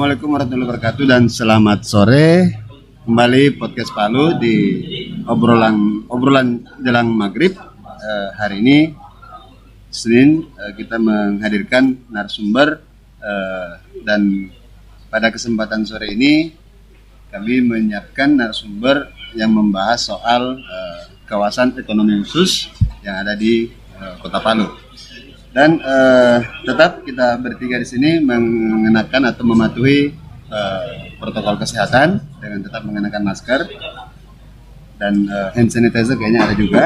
Assalamualaikum warahmatullahi wabarakatuh dan selamat sore. Kembali podcast Palu di obrolan jelang maghrib. Hari ini Senin, kita menghadirkan narasumber dan pada kesempatan sore ini kami menyiapkan narasumber yang membahas soal kawasan ekonomi khusus yang ada di Kota Palu. Dan tetap kita bertiga di sini mengenakan atau mematuhi protokol kesehatan dengan tetap mengenakan masker dan hand sanitizer kayaknya ada juga.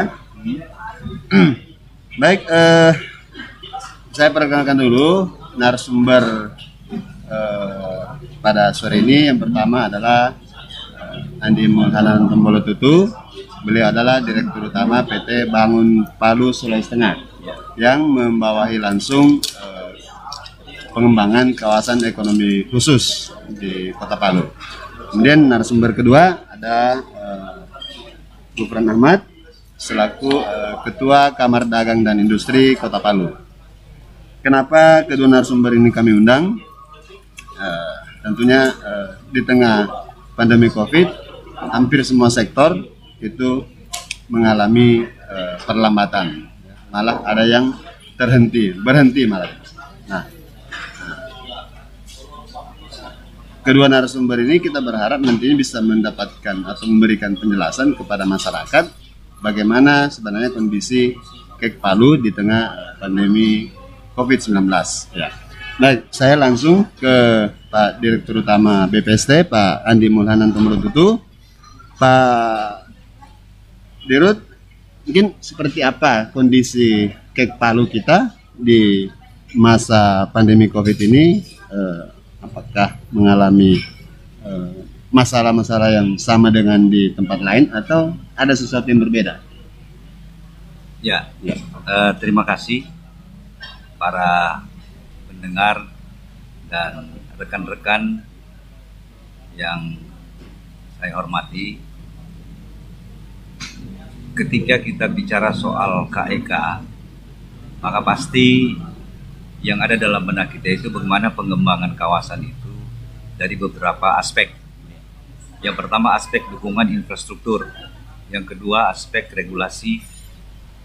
Baik, saya perkenalkan dulu narasumber pada sore ini. Yang pertama adalah Andi Mulhanan Tombolotutu. Beliau adalah Direktur Utama PT Bangun Palu Sulawesi Tengah yang membawahi langsung pengembangan kawasan ekonomi khusus di Kota Palu. Kemudian narasumber kedua ada Gufran Ahmad selaku Ketua Kamar Dagang dan Industri Kota Palu. Kenapa kedua narasumber ini kami undang? Tentunya di tengah pandemi COVID, hampir semua sektor itu mengalami perlambatan. Malah ada yang berhenti malah. Nah, kedua narasumber ini kita berharap nantinya bisa mendapatkan atau memberikan penjelasan kepada masyarakat bagaimana sebenarnya kondisi KEK Palu di tengah pandemi COVID-19. Ya. Baik, saya langsung ke Pak Direktur Utama BPST, Pak Andi Mulhanan Tombolotutu. Pak Dirut, mungkin seperti apa kondisi KEK Palu kita di masa pandemi COVID ini? Apakah mengalami masalah-masalah yang sama dengan di tempat lain atau ada sesuatu yang berbeda? Ya. Terima kasih para pendengar dan rekan-rekan yang saya hormati. Ketika kita bicara soal KEK, maka pasti yang ada dalam benak kita itu bagaimana pengembangan kawasan itu dari beberapa aspek. Yang pertama aspek dukungan infrastruktur, yang kedua aspek regulasi,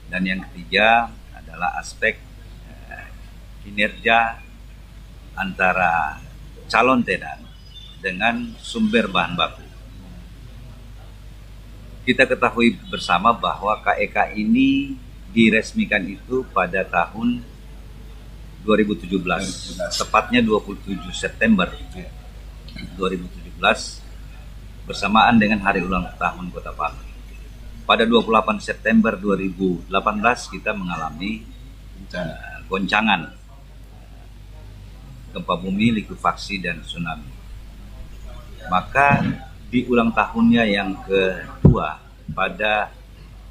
dan yang ketiga adalah aspek kinerja antara calon tenan dengan sumber bahan baku. Kita ketahui bersama bahwa KEK ini diresmikan itu pada tahun 2017, tepatnya 27 September 2017, bersamaan dengan hari ulang tahun Kota Palu. Pada 28 September 2018 kita mengalami goncangan gempa bumi, likuifaksi, dan tsunami. Maka di ulang tahunnya yang kedua pada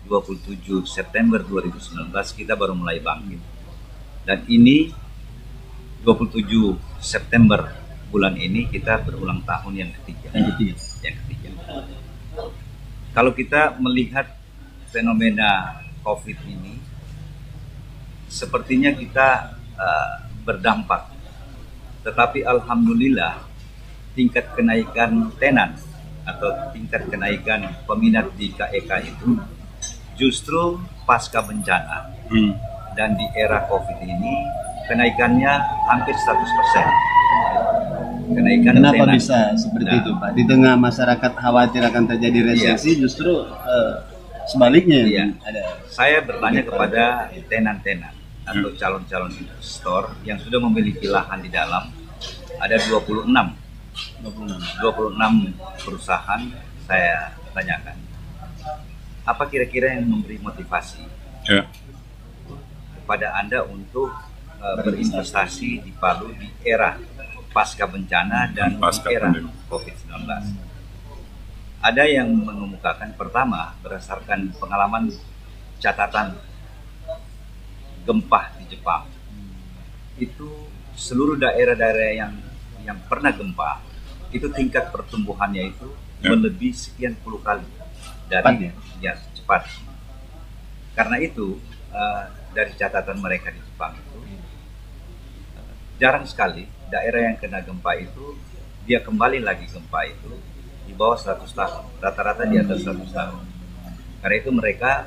27 September 2019 kita baru mulai bangkit. Dan ini 27 September bulan ini kita berulang tahun yang ketiga. Kalau kita melihat fenomena COVID ini, sepertinya kita berdampak. Tetapi alhamdulillah tingkat kenaikan tenan atau tingkat kenaikan peminat di KEK itu justru pasca bencana dan di era COVID ini kenaikannya hampir 100%. Kenaikan Kenapa tenan. bisa seperti itu, Pak? Di tengah masyarakat khawatir akan terjadi resesi, justru sebaliknya. Iya. Ada. Saya bertanya kepada tenan-tenan atau calon-calon investor yang sudah memiliki lahan di dalam, ada 26 perusahaan. Saya tanyakan, apa kira-kira yang memberi motivasi kepada Anda untuk berinvestasi di Palu di era pasca bencana dan di era COVID-19? Ada yang mengemukakan, pertama berdasarkan pengalaman catatan gempa di Jepang, itu seluruh daerah-daerah yang pernah gempa itu tingkat pertumbuhannya itu melebihi sekian puluh kali dari cepat. Karena itu dari catatan mereka di Jepang itu jarang sekali daerah yang kena gempa itu dia kembali lagi gempa itu di bawah 100 tahun, rata-rata di atas 100 tahun. Karena itu mereka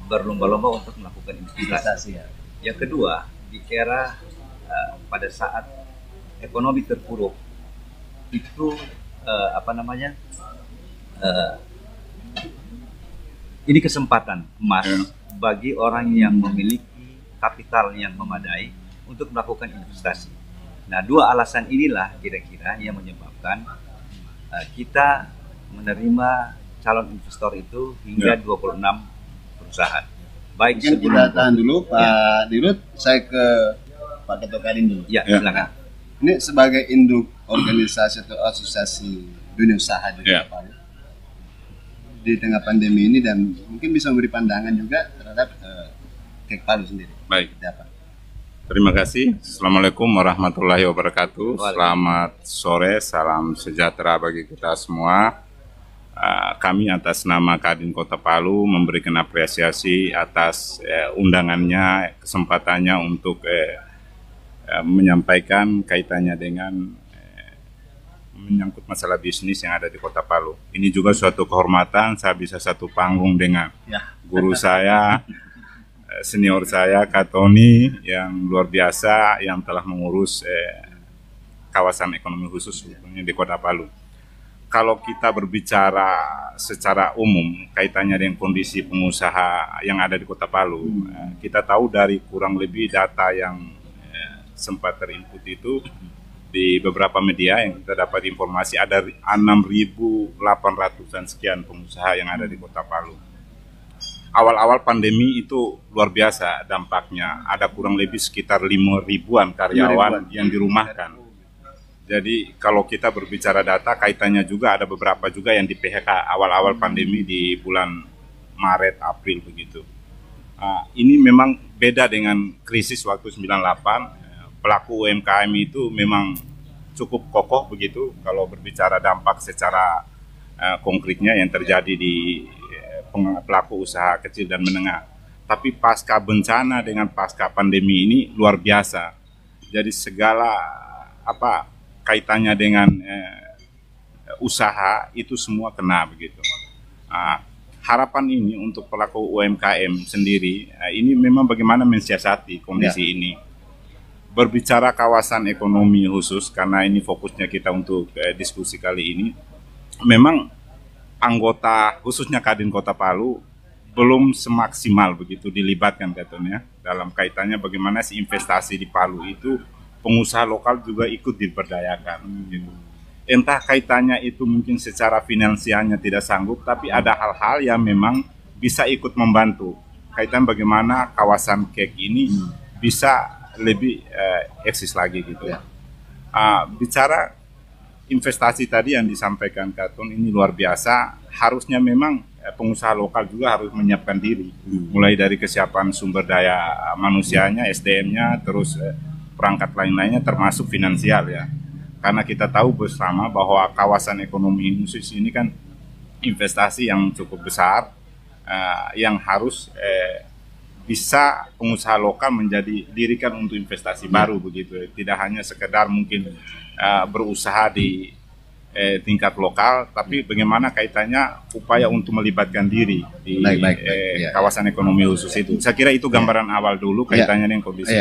berlomba-lomba untuk melakukan investasi. Yang kedua, di era pada saat ekonomi terpuruk itu ini kesempatan emas bagi orang yang memiliki kapital yang memadai untuk melakukan investasi. Nah, dua alasan inilah kira-kira yang menyebabkan kita menerima calon investor itu hingga 26 perusahaan. Baik, mungkin kita tahan dulu Pak Dirut, saya ke Pak Ketua Kadin dulu. Ya, silakan. Ini sebagai induk organisasi atau asosiasi dunia usaha di Palu di tengah pandemi ini, dan mungkin bisa memberi pandangan juga terhadap Kek Palu sendiri. Baik. Terima kasih. Assalamualaikum warahmatullahi wabarakatuh. Selamat sore, salam sejahtera bagi kita semua. Kami atas nama Kadin Kota Palu memberikan apresiasi atas undangannya, kesempatannya untuk menyampaikan kaitannya dengan menyangkut masalah bisnis yang ada di Kota Palu. Ini juga suatu kehormatan saya bisa satu panggung dengan guru saya, senior saya, Kak Tony, yang luar biasa yang telah mengurus kawasan ekonomi khusus di Kota Palu. Kalau kita berbicara secara umum kaitannya dengan kondisi pengusaha yang ada di Kota Palu, kita tahu dari kurang lebih data yang sempat terinput itu di beberapa media yang kita dapat informasi ada 6.800-an sekian pengusaha yang ada di Kota Palu. Awal-awal pandemi itu luar biasa dampaknya, ada kurang lebih sekitar 5.000-an karyawan yang dirumahkan. Jadi kalau kita berbicara data, kaitannya juga ada beberapa juga yang di PHK awal-awal pandemi di bulan Maret, April begitu. Ini memang beda dengan krisis waktu 98. Pelaku UMKM itu memang cukup kokoh begitu kalau berbicara dampak secara konkretnya yang terjadi di pelaku usaha kecil dan menengah. Tapi pasca bencana dengan pasca pandemi ini luar biasa. Jadi segala kaitannya dengan usaha itu semua kena begitu. Harapan ini untuk pelaku UMKM sendiri ini memang bagaimana mensiasati kondisi ini. Berbicara kawasan ekonomi khusus, karena ini fokusnya kita untuk diskusi kali ini, memang anggota khususnya Kadin Kota Palu belum semaksimal begitu dilibatkan katanya dalam kaitannya bagaimana si investasi di Palu itu pengusaha lokal juga ikut diberdayakan gitu. Entah kaitannya itu mungkin secara finansialnya tidak sanggup, tapi ada hal-hal yang memang bisa ikut membantu kaitan bagaimana kawasan Kek ini bisa lebih eksis lagi gitu. Bicara investasi tadi yang disampaikan Katon ini luar biasa, harusnya memang pengusaha lokal juga harus menyiapkan diri, mulai dari kesiapan sumber daya manusianya, SDM-nya, terus perangkat lain-lainnya termasuk finansial ya. Karena kita tahu bersama bahwa kawasan ekonomi khusus ini kan investasi yang cukup besar yang harus bisa pengusaha lokal menjadi dirikan untuk investasi baru begitu. Tidak hanya sekedar mungkin berusaha di tingkat lokal, tapi bagaimana kaitannya upaya untuk melibatkan diri di kawasan ekonomi khusus itu. Saya kira itu gambaran awal dulu kaitannya dengan kondisi.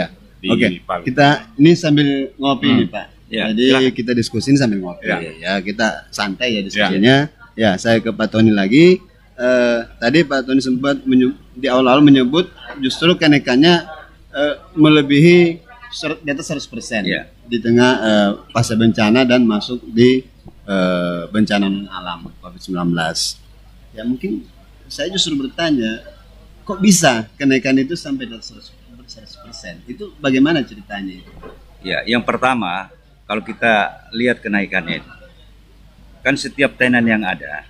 Oke, kita ini sambil ngopi nih Pak. Jadi silahkan. kita diskusin sambil ngopi. Ya, kita santai ya diskusinya. Ya, saya ke Pak Tony lagi. Tadi Pak Tony sempat di awal-awal menyebut justru kenaikannya melebihi di atas 100% di tengah pasca bencana dan masuk di bencana alam COVID-19. Ya mungkin saya justru bertanya, kok bisa kenaikan itu sampai di atas 100%? Itu bagaimana ceritanya itu? Ya, yang pertama kalau kita lihat kenaikannya, kan setiap tenan yang ada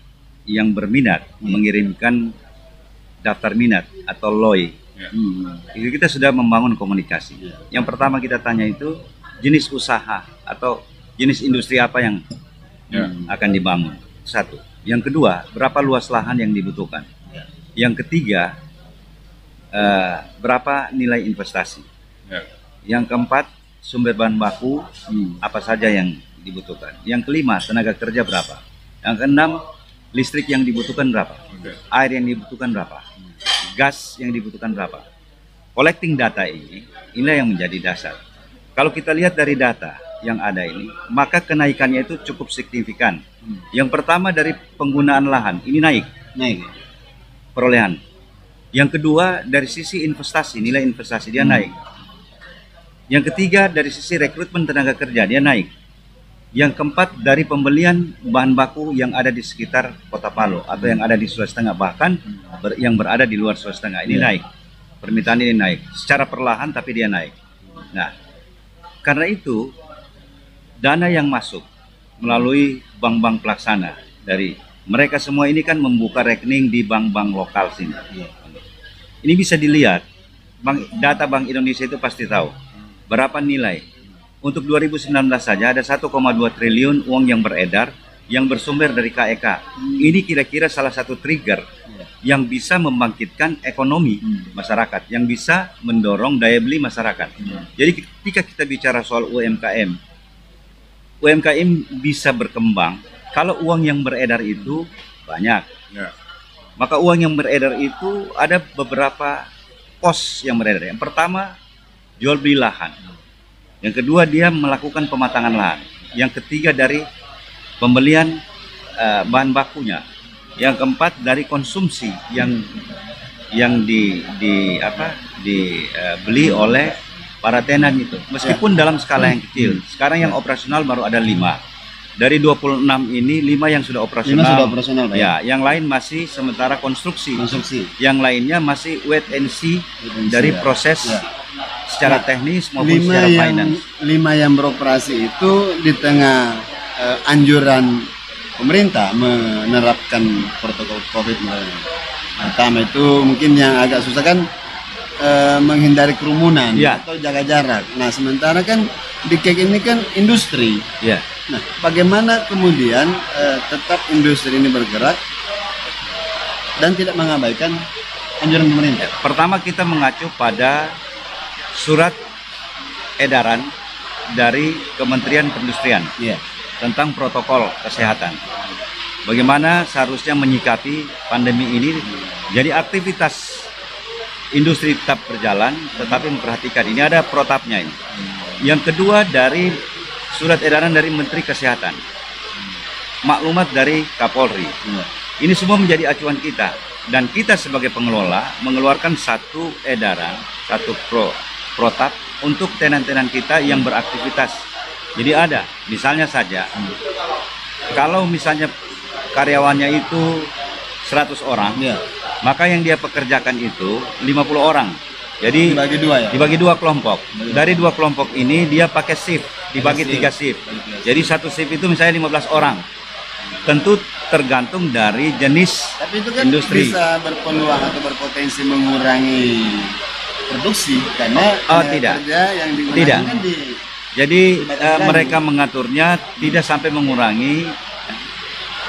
yang berminat mengirimkan daftar minat atau LOI, itu kita sudah membangun komunikasi. Yang pertama kita tanya itu jenis usaha atau jenis industri apa yang akan dibangun. Satu. Yang kedua, berapa luas lahan yang dibutuhkan. Yang ketiga, berapa nilai investasi. Yang keempat, sumber bahan baku apa saja yang dibutuhkan. Yang kelima, tenaga kerja berapa. Yang keenam, listrik yang dibutuhkan berapa. Air yang dibutuhkan berapa. Gas yang dibutuhkan berapa. Collecting data ini, inilah yang menjadi dasar. Kalau kita lihat dari data yang ada ini, maka kenaikannya itu cukup signifikan. Yang pertama dari penggunaan lahan, ini naik perolehan. Yang kedua dari sisi investasi, nilai investasi dia naik. Yang ketiga dari sisi rekrutmen tenaga kerja dia naik. Yang keempat dari pembelian bahan baku yang ada di sekitar Kota Palu atau yang ada di Sulawesi Tengah, bahkan yang berada di luar Sulawesi Tengah ini naik. Permintaan ini naik secara perlahan tapi dia naik. Nah, karena itu dana yang masuk melalui bank-bank pelaksana dari mereka semua ini kan membuka rekening di bank-bank lokal sini. Ini bisa dilihat, data Bank Indonesia itu pasti tahu berapa nilai. Untuk 2019 saja ada 1,2 triliun uang yang beredar yang bersumber dari KEK. Ini kira-kira salah satu trigger yang bisa membangkitkan ekonomi masyarakat, yang bisa mendorong daya beli masyarakat. Jadi ketika kita bicara soal UMKM bisa berkembang kalau uang yang beredar itu banyak. Maka uang yang beredar itu ada beberapa pos yang beredar. Yang pertama, jual beli lahan. Yang kedua, dia melakukan pematangan lahan. Yang ketiga, dari pembelian bahan bakunya. Yang keempat, dari konsumsi yang dibeli oleh para tenan itu. Meskipun dalam skala yang kecil. Sekarang yang operasional baru ada 5. Dari 26 ini 5 yang sudah operasional. 5 sudah operasional, Pak. Ya, yang lain masih sementara konstruksi. Yang lainnya masih wait and see dari proses secara teknis maupun secara finance. 5 yang beroperasi itu di tengah anjuran pemerintah menerapkan protokol COVID. Pertama itu mungkin yang agak susah kan menghindari kerumunan atau jaga jarak. Nah, sementara kan di KEK ini kan industri. Nah, bagaimana kemudian tetap industri ini bergerak dan tidak mengabaikan anjuran pemerintah? Pertama, kita mengacu pada surat edaran dari Kementerian Perindustrian tentang protokol kesehatan. Bagaimana seharusnya menyikapi pandemi ini. Jadi aktivitas industri tetap berjalan, tetapi memperhatikan. Ini ada protapnya ini. Yang kedua dari surat edaran dari Menteri Kesehatan, maklumat dari Kapolri. Ini semua menjadi acuan kita. Dan kita sebagai pengelola mengeluarkan satu edaran, satu protap untuk tenan-tenan kita yang beraktivitas. Jadi ada, misalnya saja, kalau misalnya karyawannya itu 100 orang, maka yang dia pekerjakan itu 50 orang. Jadi dibagi dua kelompok. Dari 2 kelompok ini dia pakai shift, dibagi 3 shift. Jadi satu shift itu misalnya 15 orang. Tentu tergantung dari jenis tapi itu kan industri. Bisa berpeluang atau berpotensi mengurangi produksi karena kerja yang digunakan kan Jadi mereka mengaturnya tidak sampai mengurangi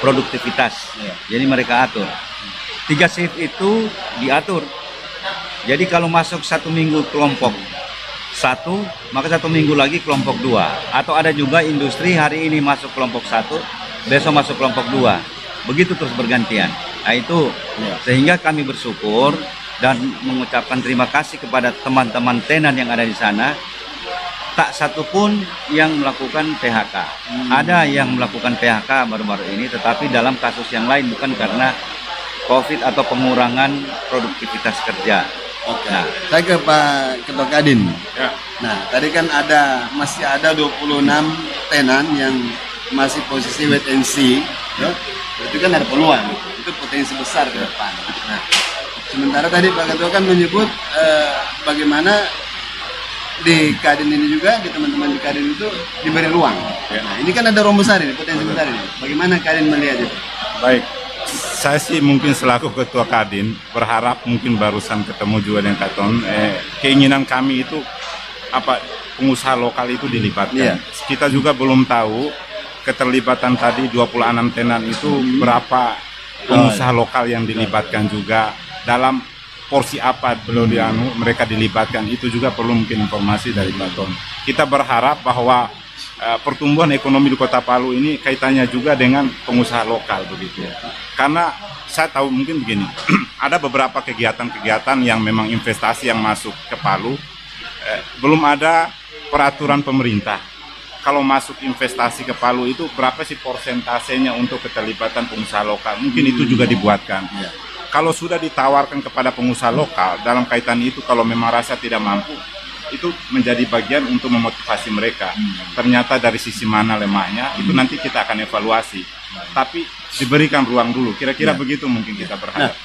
produktivitas. Jadi mereka atur. 3 shift itu diatur. Jadi kalau masuk 1 minggu kelompok 1, maka 1 minggu lagi kelompok 2. Atau ada juga industri hari ini masuk kelompok 1, besok masuk kelompok 2. Begitu terus bergantian. Nah itu sehingga kami bersyukur dan mengucapkan terima kasih kepada teman-teman tenan yang ada di sana. Tak satu pun yang melakukan PHK. Ada yang melakukan PHK baru-baru ini, tetapi dalam kasus yang lain, bukan karena COVID atau pengurangan produktivitas kerja. Nah, saya ke Pak Ketua Kadin. Nah, tadi kan masih ada 26 tenan yang masih posisi wait and see. Itu kan ada peluang, itu potensi besar ke depan. Nah, sementara tadi Pak Ketua kan menyebut bagaimana di Kadin ini juga, di teman-teman di Kadin itu diberi ruang. Nah, ini kan ada ruang besar ini, potensi besar ini. Bagaimana Kadin melihat itu? Baik, saya sih mungkin selaku Ketua Kadin berharap mungkin barusan ketemu juga dengan Katon, keinginan kami itu pengusaha lokal itu dilibatkan. Kita juga belum tahu keterlibatan tadi 26 tenan itu berapa pengusaha lokal yang dilibatkan juga dalam porsi apa mereka dilibatkan, itu juga perlu mungkin informasi dari Pak Ton. Kita berharap bahwa pertumbuhan ekonomi di Kota Palu ini kaitannya juga dengan pengusaha lokal begitu. Karena saya tahu mungkin begini, ada beberapa kegiatan-kegiatan yang memang investasi yang masuk ke Palu, belum ada peraturan pemerintah. Kalau masuk investasi ke Palu itu berapa sih persentasenya untuk keterlibatan pengusaha lokal? Mungkin itu juga dibuatkan. Kalau sudah ditawarkan kepada pengusaha lokal dalam kaitan itu, kalau memang rasa tidak mampu, itu menjadi bagian untuk memotivasi mereka. Ternyata dari sisi mana lemahnya, itu nanti kita akan evaluasi. Tapi diberikan ruang dulu. Kira-kira begitu mungkin kita berharap.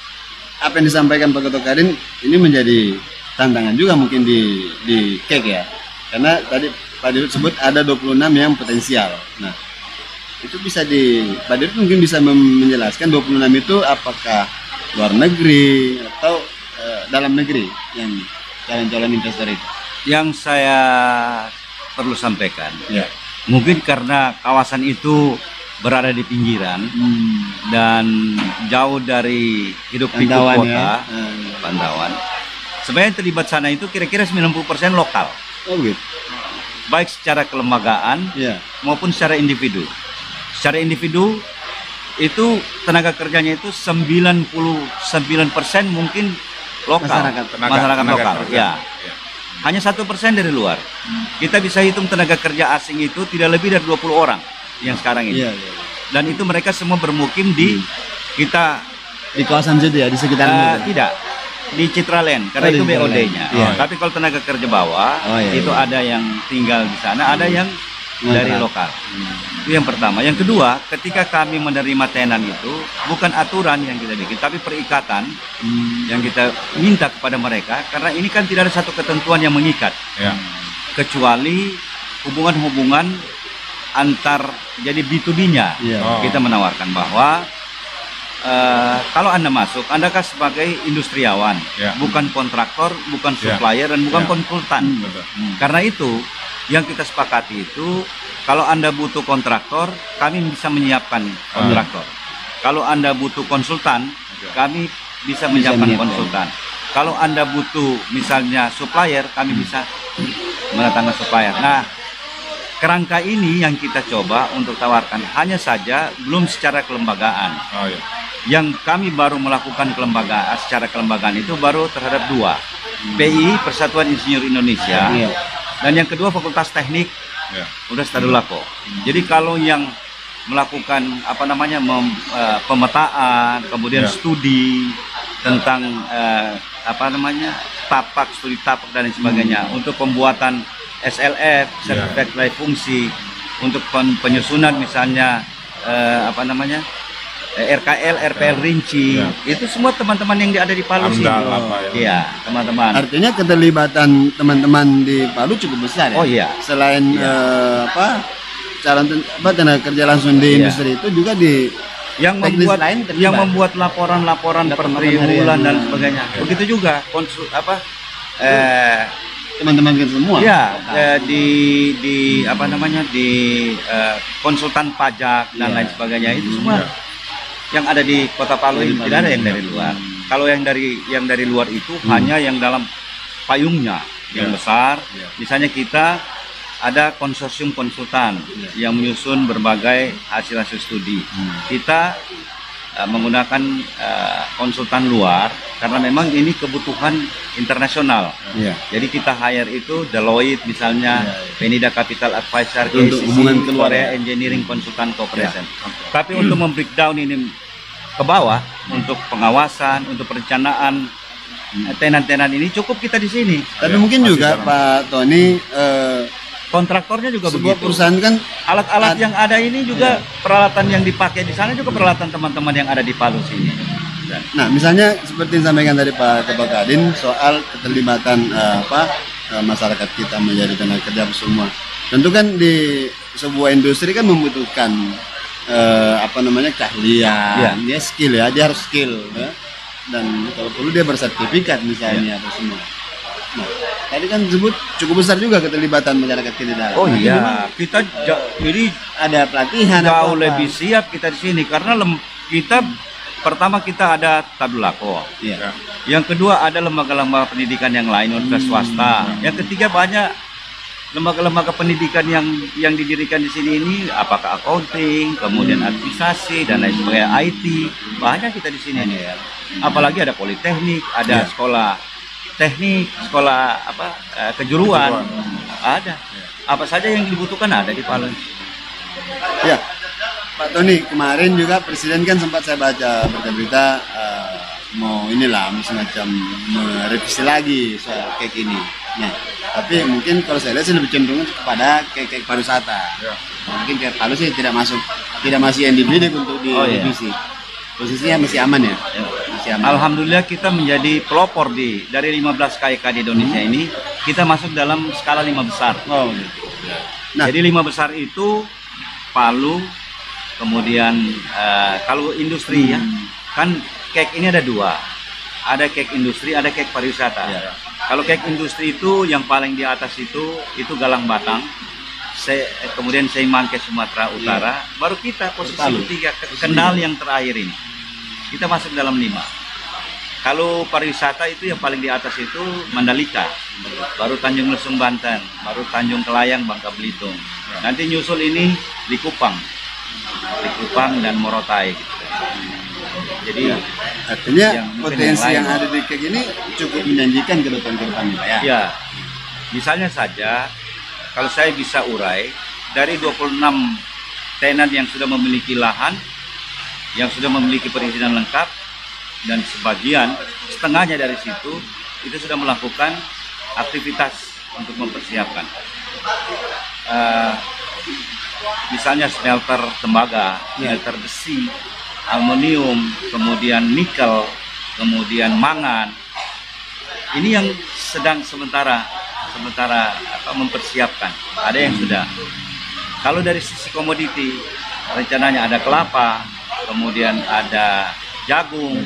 Apa yang disampaikan Pak Ketua Kadin ini menjadi tantangan juga mungkin di KEK ya. Karena tadi Pak Dirut sebut ada 26 yang potensial. Nah, itu bisa Pak Dirut mungkin bisa menjelaskan 26 itu apakah luar negeri atau dalam negeri yang calon-calon investor itu. Yang saya perlu sampaikan, mungkin karena kawasan itu berada di pinggiran dan jauh dari hiruk pikuk kota, pantauan. Sebenarnya yang terlibat sana itu kira-kira 90% lokal. Oh gitu. Baik secara kelembagaan maupun secara individu. Secara individu itu tenaga kerjanya itu 99% mungkin lokal, masyarakat lokal. Ya. Hanya 1% dari luar. Kita bisa hitung tenaga kerja asing itu tidak lebih dari 20 orang yang sekarang ini. Dan itu mereka semua bermukim di kawasan situ ya, di sekitar tidak di Citraland karena itu BOD-nya. Tapi kalau tenaga kerja bawah itu ada yang tinggal di sana, ada yang dari lokal. Itu yang pertama. Yang kedua, ketika kami menerima tenan itu bukan aturan yang kita bikin, tapi perikatan yang kita minta kepada mereka, karena ini kan tidak ada satu ketentuan yang mengikat, kecuali hubungan-hubungan antar, jadi B2B-nya. Kita menawarkan bahwa kalau Anda masuk, Anda kan sebagai industriawan, bukan kontraktor, bukan supplier, dan bukan konsultan. Karena itu, yang kita sepakati itu, kalau Anda butuh kontraktor, kami bisa menyiapkan kontraktor. Kalau Anda butuh konsultan, kami bisa menyiapkan konsultan. Kalau Anda butuh misalnya supplier, kami bisa mendatangkan supplier. Nah, kerangka ini yang kita coba untuk tawarkan, hanya saja belum secara kelembagaan. Yang kami baru melakukan kelembagaan, secara kelembagaan itu baru terhadap 2, PI, Persatuan Insinyur Indonesia, dan yang kedua Fakultas Teknik Universitas Tadulako. Jadi kalau yang melakukan pemetaan, kemudian studi tentang studi tapak dan sebagainya, untuk pembuatan SLF, sertifikat layak fungsi, untuk penyusunan misalnya RKL, RPL rinci, itu semua teman-teman yang ada di Palu sih. Iya, teman-teman. Artinya keterlibatan teman-teman di Palu cukup besar ya. Oh iya. Selain tenaga kerja langsung di industri itu juga di yang membuat laporan-laporan per triwulan dan sebagainya. Begitu juga teman-teman kita semua. Ya, di konsultan pajak dan lain sebagainya, itu semua yang ada di Kota Palu ini, tidak ada yang dari luar. Kalau yang dari luar itu hanya yang dalam payungnya yang besar. Misalnya kita ada konsorsium konsultan yang menyusun berbagai hasil-hasil studi. Kita menggunakan konsultan luar karena memang ini kebutuhan internasional. Jadi kita hire itu Deloitte misalnya, Penida Capital Advisor, untuk hubungan keluar, Korea Engineering Consultant Corporation. Tapi untuk membreakdown ini ke bawah, untuk pengawasan, untuk perencanaan tenan-tenan ini cukup kita di sini. Tapi mungkin juga Pak Tony, kontraktornya juga sebuah begitu. Perusahaan kan alat-alat yang ada ini juga peralatan yang dipakai di sana juga peralatan teman-teman yang ada di Palu sini. Nah, misalnya seperti yang disampaikan tadi Pak Ketua Kadin soal keterlibatan masyarakat kita menjadi tenaga kerja semua. Tentu kan di sebuah industri kan membutuhkan keahlian, dia skill ya, dia harus skill ya. Dan kalau perlu dia bersertifikat misalnya apa semua. Nah, tadi kan disebut cukup besar juga keterlibatan masyarakat kita di dalam. Oh iya, kita jadi ada pelatihan jauh lebih siap kita di sini karena kita pertama kita ada Tadulako. Yang kedua ada lembaga-lembaga pendidikan yang lain, universitas swasta. Yang ketiga banyak lembaga-lembaga pendidikan yang didirikan di sini ini, apakah accounting, kemudian administrasi dan lain sebagainya, IT, banyak kita di sini nih ya. Apalagi ada politeknik, ada sekolah teknik, sekolah kejuruan, ada. Apa saja yang dibutuhkan ada di Palu. Ya, Pak Tony, kemarin juga Presiden kan sempat saya baca berita-berita mau semacam merevisi lagi soal kek ini. Nah, tapi mungkin kalau saya lihat sih lebih cenderung kepada kek pariwisata. Mungkin kek Palu sih tidak masih yang dibidik untuk direvisi. Posisinya masih aman ya? Masih aman. Alhamdulillah kita menjadi pelopor dari 15 KEK di Indonesia ini, kita masuk dalam skala 5 besar. Oh, gitu. Nah, jadi 5 besar itu Palu, kemudian kalau industri ya, kan kek ini ada 2. Ada kek industri, ada kek pariwisata. Kalau kek industri itu yang paling di atas itu Galang Batang, kemudian Seimangke Sumatera Utara, baru kita posisi ketiga, Kendal yang terakhir ini. Kita masuk dalam 5. Kalau pariwisata itu yang paling di atas itu Mandalika, baru Tanjung Lesung Banten, baru Tanjung Kelayang Bangka Belitung. Nanti nyusul ini di Kupang dan Morotai. Gitu. Jadi artinya potensi yang ada di kek ini cukup menjanjikan ke depan Pak ya. Ya, misalnya saja kalau saya bisa urai dari 26 tenan yang sudah memiliki lahan, yang sudah memiliki perizinan lengkap, dan setengahnya dari situ itu sudah melakukan aktivitas untuk mempersiapkan. Misalnya smelter tembaga, smelter besi, aluminium, kemudian nikel, kemudian mangan. Ini yang sedang sementara mempersiapkan. Ada yang sudah. Kalau dari sisi komoditi, rencananya ada kelapa, kemudian ada jagung,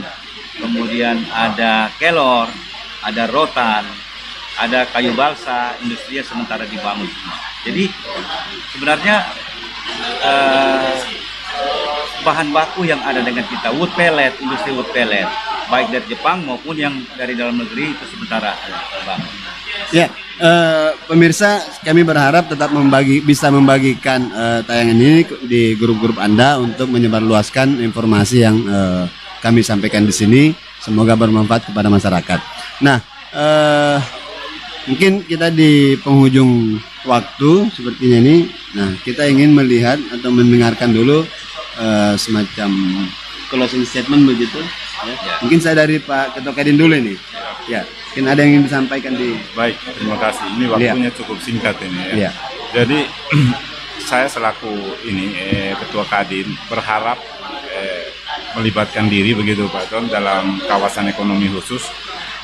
kemudian ada kelor, ada rotan, ada kayu balsa, industrinya sementara dibangun. Jadi sebenarnya bahan baku yang ada dengan kita, wood pellet, industri wood pellet, baik dari Jepang maupun yang dari dalam negeri itu sementara bangun. Ya, pemirsa, kami berharap tetap bisa membagikan tayangan ini di grup-grup Anda untuk menyebarluaskan informasi yang kami sampaikan di sini. Semoga bermanfaat kepada masyarakat. Nah, mungkin kita di penghujung waktu sepertinya ini. Nah, kita ingin melihat atau mendengarkan dulu semacam closing statement begitu. Ya. Mungkin saya dari Pak Ketua Kadin dulu ini. Ya, mungkin ada yang ingin disampaikan di. Baik, terima kasih. Ini waktunya cukup singkat ini ya. Ya. Jadi saya selaku Ketua Kadin berharap melibatkan diri begitu Pak Ton dalam kawasan ekonomi khusus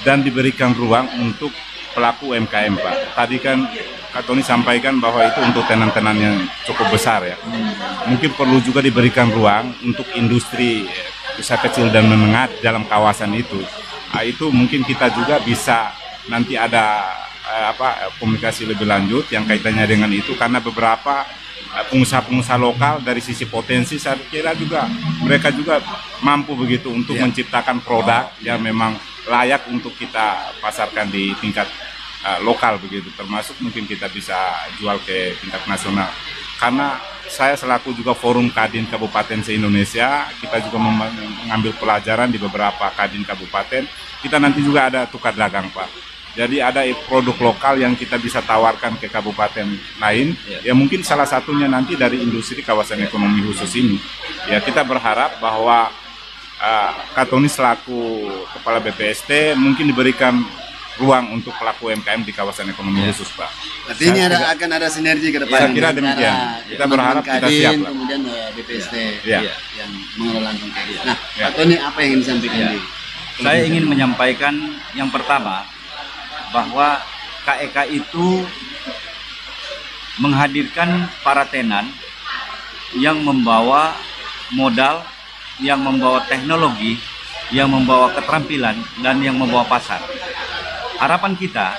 dan diberikan ruang untuk pelaku UMKM Pak. Tadi kan Kak Tony sampaikan bahwa itu untuk tenan-tenan yang cukup besar ya. Mungkin perlu juga diberikan ruang untuk industri usaha kecil dan menengah dalam kawasan itu. Nah, itu mungkin kita juga bisa nanti ada komunikasi lebih lanjut yang kaitannya dengan itu, karena beberapa pengusaha-pengusaha lokal dari sisi potensi saya kira juga mereka juga mampu begitu untuk menciptakan produk yang memang layak untuk kita pasarkan di tingkat lokal begitu, termasuk mungkin kita bisa jual ke tingkat nasional. Karena saya selaku juga forum Kadin Kabupaten se-Indonesia, kita juga mengambil pelajaran di beberapa Kadin Kabupaten. Kita nanti juga ada tukar dagang Pak. Jadi ada produk lokal yang kita bisa tawarkan ke kabupaten lain. Ya mungkin salah satunya nanti dari industri kawasan ekonomi khusus ini. Ya kita berharap bahwa Kak Tony selaku Kepala BPST mungkin diberikan ruang untuk pelaku UMKM di kawasan ekonomi khusus Pak. Artinya akan ada sinergi ke depan. Saya kira demikian. Kita berharap kita siap lah. Kemudian BPST yang mengelola langsung. Nah, Kak Tony apa yang ingin disampaikan? Saya ingin menyampaikan yang pertama, bahwa KEK itu menghadirkan para tenan yang membawa modal, yang membawa teknologi, yang membawa keterampilan, dan yang membawa pasar. Harapan kita,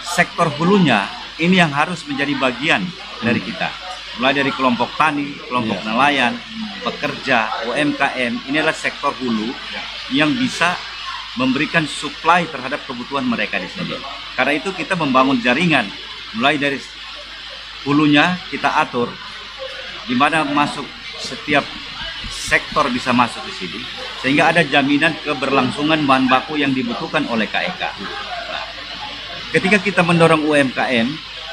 sektor hulunya ini yang harus menjadi bagian dari kita. Mulai dari kelompok tani, kelompok nelayan, pekerja, UMKM, ini adalah sektor hulu yang bisa memberikan supply terhadap kebutuhan mereka di sini. Karena itu kita membangun jaringan mulai dari hulunya kita atur, di mana masuk setiap sektor bisa masuk di sini, sehingga ada jaminan keberlangsungan bahan baku yang dibutuhkan oleh KEK. Nah, ketika kita mendorong UMKM,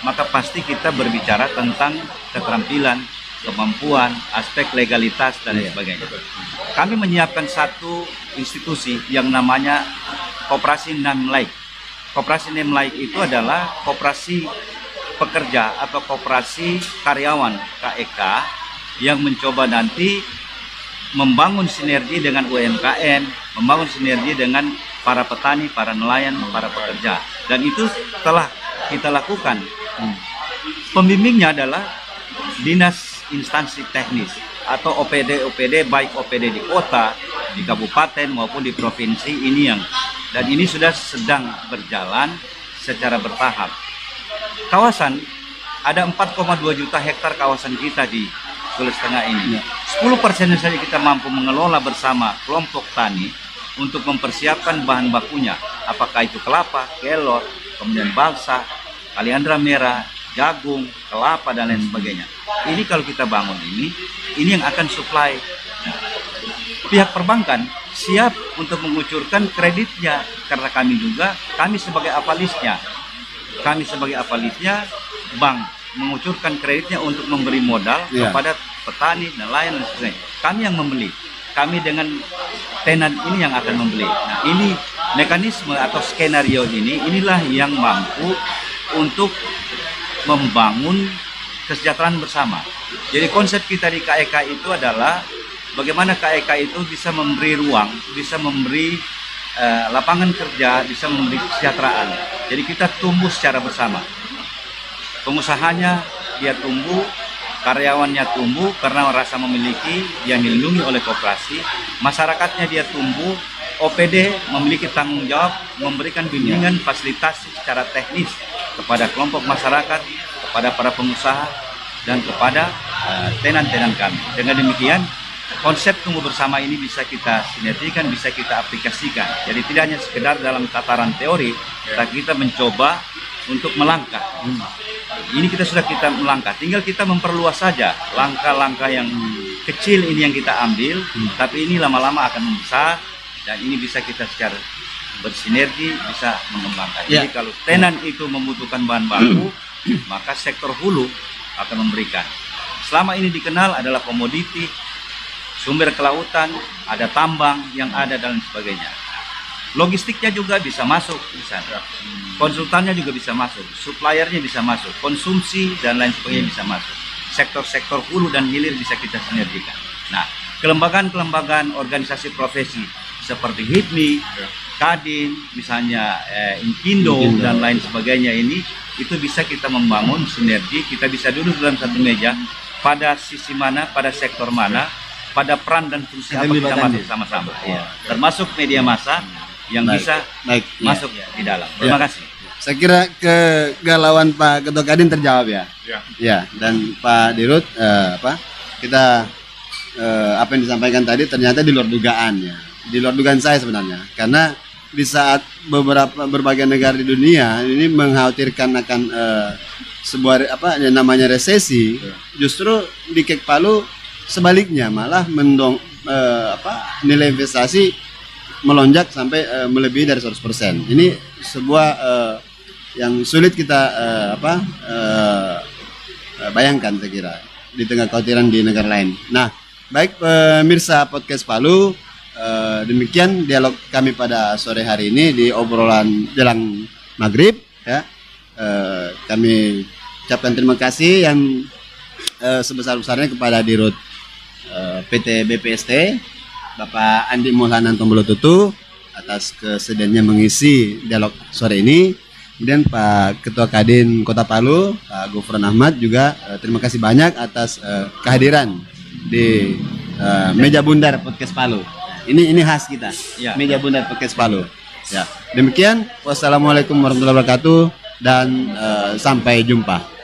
maka pasti kita berbicara tentang keterampilan, kemampuan, aspek legalitas, dan sebagainya. Kami menyiapkan satu institusi yang namanya Koperasi Namlaik. Koperasi Namlaik itu adalah koperasi pekerja atau koperasi karyawan KEK yang mencoba nanti membangun sinergi dengan UMKM, membangun sinergi dengan para petani, para nelayan, para pekerja. Dan itu telah kita lakukan. Pembimbingnya adalah dinas instansi teknis atau OPD, baik OPD di kota, di kabupaten maupun di provinsi ini dan ini sudah sedang berjalan secara bertahap. Kawasan ada 4,2 juta hektar kawasan kita di Sulawesi Tengah ini. 10% saja kita mampu mengelola bersama kelompok tani untuk mempersiapkan bahan bakunya, apakah itu kelapa, kelor, kemudian balsa, kaliandra merah, jagung, kelapa, dan lain sebagainya. Ini kalau kita bangun ini yang akan supply. Pihak perbankan siap untuk mengucurkan kreditnya, karena kami sebagai avalisnya, bank mengucurkan kreditnya untuk memberi modal kepada petani, nelayan, dan sebagainya. Kami yang membeli, kami dengan tenan ini yang akan membeli. Nah, ini mekanisme atau skenario inilah yang mampu untuk membangun kesejahteraan bersama. Jadi konsep kita di KEK itu adalah bagaimana KEK itu bisa memberi ruang, bisa memberi lapangan kerja, bisa memberi kesejahteraan. Jadi kita tumbuh secara bersama. Pengusahanya dia tumbuh, karyawannya tumbuh karena rasa memiliki, dia dilindungi oleh koperasi. Masyarakatnya dia tumbuh, OPD memiliki tanggung jawab memberikan bimbingan fasilitasi secara teknis kepada kelompok masyarakat, kepada para pengusaha, dan kepada tenan-tenan kami. Dengan demikian, konsep tumbuh bersama ini bisa kita sinergikan, bisa kita aplikasikan. Jadi tidak hanya sekedar dalam tataran teori, tapi kita mencoba untuk melangkah. Ini sudah kita melangkah, tinggal kita memperluas saja langkah-langkah yang kecil ini yang kita ambil, tapi ini lama-lama akan membesar, dan ini bisa kita secara bersinergi bisa mengembangkan. Jadi kalau tenan itu membutuhkan bahan baku, maka sektor hulu akan memberikan. Selama ini dikenal adalah komoditi, sumber kelautan, ada tambang yang ada dan sebagainya. Logistiknya juga bisa masuk di sana. Konsultannya juga bisa masuk, suppliernya bisa masuk, konsumsi dan lain sebagainya bisa masuk. Sektor-sektor hulu dan hilir bisa kita sinergikan. Nah, kelembagaan organisasi profesi seperti HIPMI, Kadin, misalnya Inkindo dan lain sebagainya ini, itu bisa kita membangun sinergi, kita bisa duduk dalam satu meja, pada sisi mana, pada sektor mana, pada peran dan fungsi apa kita masuk sama-sama. Termasuk media massa yang bisa masuk di dalam. Terima kasih. Saya kira kegalauan Pak Ketua Kadin terjawab ya. Ya, dan Pak Dirut kita apa yang disampaikan tadi ternyata di luar dugaan ya. Di luar dugaan saya sebenarnya. Karena di saat berbagai negara di dunia ini mengkhawatirkan akan sebuah yang namanya resesi, justru di Kek Palu sebaliknya malah nilai investasi melonjak sampai melebihi dari 100%. Ini sebuah yang sulit kita bayangkan saya kira di tengah kekhawatiran di negara lain. Nah, baik pemirsa podcast Palu, demikian dialog kami pada sore hari ini di obrolan jelang maghrib ya. Kami ucapkan terima kasih yang sebesar-besarnya kepada Dirut PT BPST Bapak Andi Maulana Tombolotutu atas kesediaannya mengisi dialog sore ini. Kemudian Pak Ketua Kadin Kota Palu, Pak Gufron Ahmad juga terima kasih banyak atas kehadiran di meja bundar podcast Palu. Ini khas kita, meja bundar podcast Palu. Ya, demikian. Wassalamualaikum warahmatullahi wabarakatuh dan sampai jumpa.